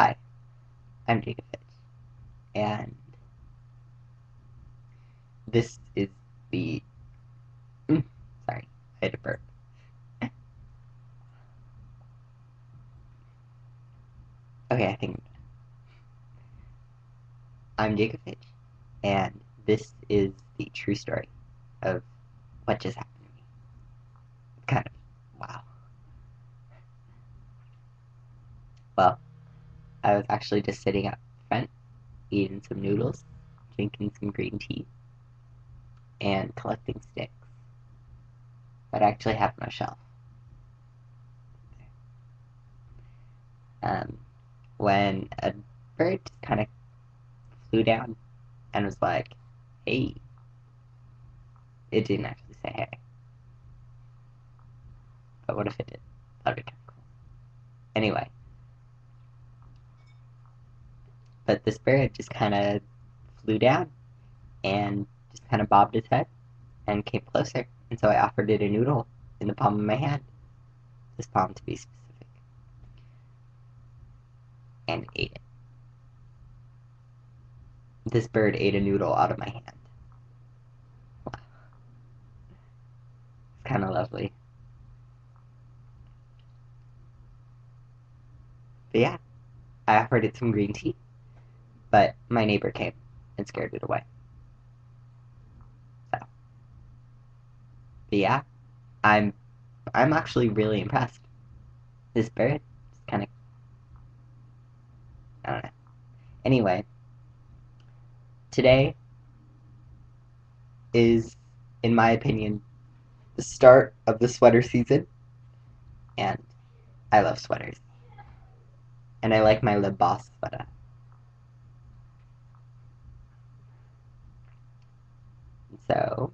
Hi, I'm Jacob Fitch, and this is the. Sorry, I had a burp. Okay, I think I'm Jacob Fitch, and this is the true story of what just happened to me. Kind of wow. Well, I was actually just sitting up front, eating some noodles, drinking some green tea, and collecting sticks that I actually have on a shelf. Um, when a bird just kind of flew down and was like, "Hey," it didn't actually say hey, but what if it did? That'd be kind of cool. Anyway, but this bird just kind of flew down and just kind of bobbed his head and came closer. And so I offered it a noodle in the palm of my hand, this palm to be specific, and it ate it. This bird ate a noodle out of my hand. Wow, it's kind of lovely. But yeah, I offered it some green tea, but my neighbor came and scared it away. So, but yeah, I'm I'm actually really impressed. This bird just kind of, I don't know. Anyway, today is, in my opinion, the start of the sweater season, and I love sweaters. And I like my Le Boss sweater. So,